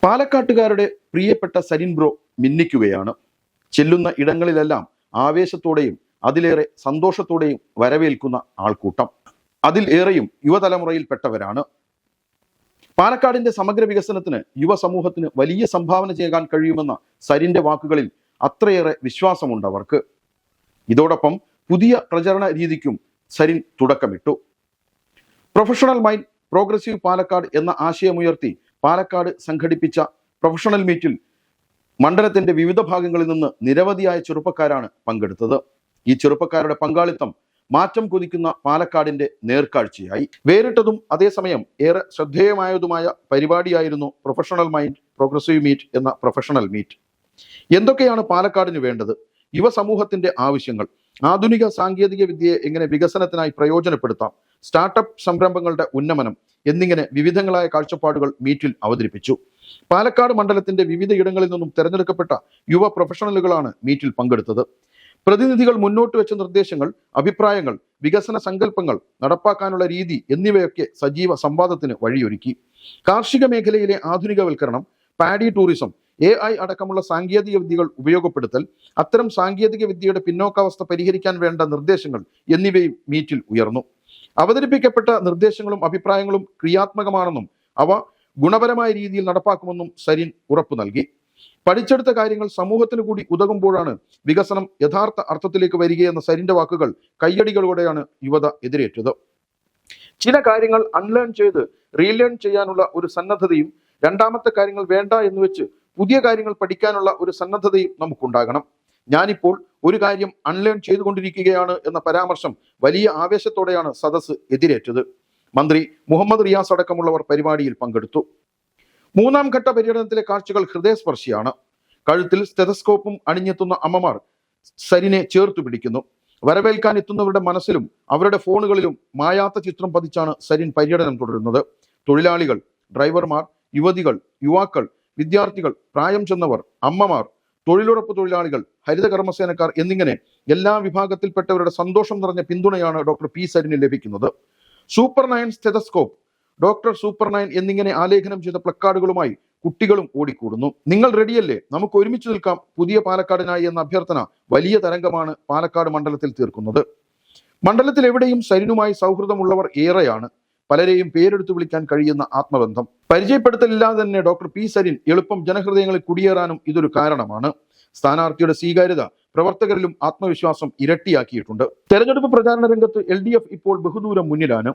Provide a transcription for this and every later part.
പാലക്കാട്ടുകാരുടെ പ്രിയപ്പെട്ട സരിൻ ബ്രോ മിന്നിക്കുകയാണ്. ചെല്ലുന്ന ഇടങ്ങളിലെല്ലാം ആവേശത്തോടെയും അതിലേറെ സന്തോഷത്തോടെയും വരവേൽക്കുന്ന ആൾക്കൂട്ടം. അതിൽ ഏറെയും യുവതലമുറയിൽപ്പെട്ടവരാണ്. പാലക്കാടിന്റെ സമഗ്ര വികസനത്തിന് യുവസമൂഹത്തിന് വലിയ സംഭാവന ചെയ്യാൻ കഴിയുമെന്ന സരിന്റെ വാക്കുകളിൽ അത്രയേറെ വിശ്വാസമുണ്ടവർക്ക്. ഇതോടൊപ്പം പുതിയ പ്രചരണ രീതിക്കും സരിൻ തുടക്കമിട്ടു. പ്രൊഫഷണൽ മൈൻഡ് പ്രോഗ്രസീവ് പാലക്കാട് എന്ന ആശയമുയർത്തി പാലക്കാട് സംഘടിപ്പിച്ച പ്രൊഫഷണൽ മീറ്റിൽ മണ്ഡലത്തിന്റെ വിവിധ ഭാഗങ്ങളിൽ നിന്ന് നിരവധിയായ ചെറുപ്പക്കാരാണ് പങ്കെടുത്തത്. ഈ ചെറുപ്പക്കാരുടെ പങ്കാളിത്തം മാറ്റം കൊതിക്കുന്ന പാലക്കാടിന്റെ നേർക്കാഴ്ചയായി. വേറിട്ടതും അതേസമയം ഏറെ ശ്രദ്ധേയമായതുമായ പരിപാടിയായിരുന്നു പ്രൊഫഷണൽ മൈൻഡ് പ്രോഗ്രസീവ് മീറ്റ് എന്ന പ്രൊഫഷണൽ മീറ്റ്. എന്തൊക്കെയാണ് പാലക്കാടിന് വേണ്ടത്, യുവസമൂഹത്തിന്റെ ആവശ്യങ്ങൾ, ആധുനിക സാങ്കേതിക വിദ്യയെ എങ്ങനെ വികസനത്തിനായി പ്രയോജനപ്പെടുത്താം, സ്റ്റാർട്ടപ്പ് സംരംഭങ്ങളുടെ ഉന്നമനം എന്നിങ്ങനെ വിവിധങ്ങളായ കാഴ്ചപ്പാടുകൾ മീറ്റിൽ അവതരിപ്പിച്ചു. പാലക്കാട് മണ്ഡലത്തിന്റെ വിവിധ ഇടങ്ങളിൽ നിന്നും തെരഞ്ഞെടുക്കപ്പെട്ട യുവ പ്രൊഫഷണലുകളാണ് മീറ്റിൽ പങ്കെടുത്തത്. പ്രതിനിധികൾ മുന്നോട്ട് വെച്ച നിർദ്ദേശങ്ങൾ, അഭിപ്രായങ്ങൾ, വികസന സങ്കല്പങ്ങൾ, നടപ്പാക്കാനുള്ള രീതി എന്നിവയൊക്കെ സജീവ സംവാദത്തിന് വഴിയൊരുക്കി. കാർഷിക മേഖലയിലെ ആധുനികവൽക്കരണം, പാഡി ടൂറിസം, AI അടക്കമുള്ള സാങ്കേതിക വിദ്യകൾ ഉപയോഗപ്പെടുത്തൽ, അത്തരം സാങ്കേതിക വിദ്യയുടെ പിന്നോക്കാവസ്ഥ പരിഹരിക്കാൻ വേണ്ട നിർദ്ദേശങ്ങൾ എന്നിവയും മീറ്റിൽ ഉയർന്നു. അവതരിപ്പിക്കപ്പെട്ട നിർദ്ദേശങ്ങളും അഭിപ്രായങ്ങളും ക്രിയാത്മകമാണെന്നും അവ ഗുണപരമായ രീതിയിൽ നടപ്പാക്കുമെന്നും സരിൻ ഉറപ്പു നൽകി. പഠിച്ചെടുത്ത കാര്യങ്ങൾ സമൂഹത്തിന് കൂടി ഉതകുമ്പോഴാണ് വികസനം യഥാർത്ഥ അർത്ഥത്തിലേക്ക് വരികയെന്ന സരിന്റെ വാക്കുകൾ കയ്യടികളോടെയാണ് യുവത എതിരേറ്റത്. ചില കാര്യങ്ങൾ അൺലേൺ ചെയ്ത് റീലേൺ ചെയ്യാനുള്ള ഒരു സന്നദ്ധതയും, രണ്ടാമത്തെ കാര്യങ്ങൾ വേണ്ട എന്ന് വെച്ച് പുതിയ കാര്യങ്ങൾ പഠിക്കാനുള്ള ഒരു സന്നദ്ധതയും നമുക്കുണ്ടാകണം. ഞാനിപ്പോൾ ഒരു കാര്യം അൺലേൺ ചെയ്തുകൊണ്ടിരിക്കുകയാണ് എന്ന പരാമർശം വലിയ ആവേശത്തോടെയാണ് സദസ്സ് എതിരേറ്റത്. മന്ത്രി മുഹമ്മദ് റിയാസ് അടക്കമുള്ളവർ പരിപാടിയിൽ പങ്കെടുത്തു. മൂന്നാം ഘട്ട പര്യടനത്തിലെ കാഴ്ചകൾ ഹൃദയസ്പർശിയാണ്. കഴുത്തിൽ സ്റ്റെതസ്കോപ്പും അണിഞ്ഞെത്തുന്ന അമ്മമാർ സരിനെ ചേർത്തു പിടിക്കുന്നു. വരവേൽക്കാൻ എത്തുന്നവരുടെ മനസ്സിലും അവരുടെ ഫോണുകളിലും മായാത്ത ചിത്രം പതിച്ചാണ് സരിൻ പര്യടനം തുടരുന്നത്. തൊഴിലാളികൾ, ഡ്രൈവർമാർ, യുവതികൾ, യുവാക്കൾ, വിദ്യാർത്ഥികൾ, പ്രായം ചെന്നവർ, അമ്മമാർ, തൊഴിലുറപ്പ് തൊഴിലാളികൾ, ഹരിത കർമ്മസേനക്കാർ എന്നിങ്ങനെ എല്ലാ വിഭാഗത്തിൽപ്പെട്ടവരുടെ സന്തോഷം നിറഞ്ഞ പിന്തുണയാണ് ഡോക്ടർ പി സരിന് ലഭിക്കുന്നത്. സൂപ്പർ 9 സ്റ്റെതസ്കോപ്പ്, ഡോക്ടർ സൂപ്പർ 9 എന്നിങ്ങനെ ആലേഖനം ചെയ്ത പ്ലക്കാർഡുകളുമായി കുട്ടികളും ഓടിക്കൂടുന്നു. നിങ്ങൾ റെഡിയല്ലേ, നമുക്ക് ഒരുമിച്ച് നിൽക്കാം പുതിയ പാലക്കാടിനായി എന്ന അഭ്യർത്ഥന വലിയ തരംഗമാണ് പാലക്കാട് മണ്ഡലത്തിൽ തീർക്കുന്നത്. മണ്ഡലത്തിൽ എവിടെയും സരിനുമായി സൗഹൃദമുള്ളവർ ഏറെയാണ്. പലരെയും പേരെടുത്തു വിളിക്കാൻ കഴിയുന്ന ആത്മബന്ധം. പരിചയപ്പെടുത്തലില്ലാതെ തന്നെ ഡോക്ടർ പി സരിൻ എളുപ്പം ജനഹൃദയങ്ങളിൽ കുടിയേറാനും ഇതൊരു കാരണമാണ്. സ്ഥാനാർത്ഥിയുടെ സ്വീകാര്യത പ്രവർത്തകരിലും ആത്മവിശ്വാസം ഇരട്ടിയാക്കിയിട്ടുണ്ട്. തെരഞ്ഞെടുപ്പ് പ്രചാരണ രംഗത്ത് LDF ഇപ്പോൾ ബഹുദൂരം മുന്നിലാണ്.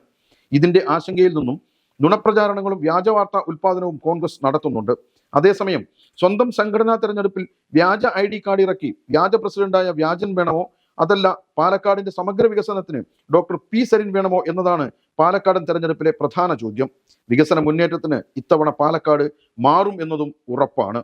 ഇതിന്റെ ആശങ്കയിൽ നിന്നും നുണപ്രചാരണങ്ങളും വ്യാജവാർത്താ ഉൽപാദനവും കോൺഗ്രസ് നടത്തുന്നുണ്ട്. അതേസമയം സ്വന്തം സംഘടനാ തെരഞ്ഞെടുപ്പിൽ വ്യാജ ID കാർഡ് ഇറക്കി വ്യാജ പ്രസിഡന്റായ വ്യാജൻ വേണമോ, അതല്ല പാലക്കാടിന്റെ സമഗ്ര വികസനത്തിന് ഡോക്ടർ പി സരിൻ വേണമോ എന്നതാണ് പാലക്കാടൻ തെരഞ്ഞെടുപ്പിലെ പ്രധാന ചോദ്യം. വികസന മുന്നേറ്റത്തിന് ഇത്തവണ പാലക്കാട് മാറും എന്നതും ഉറപ്പാണ്.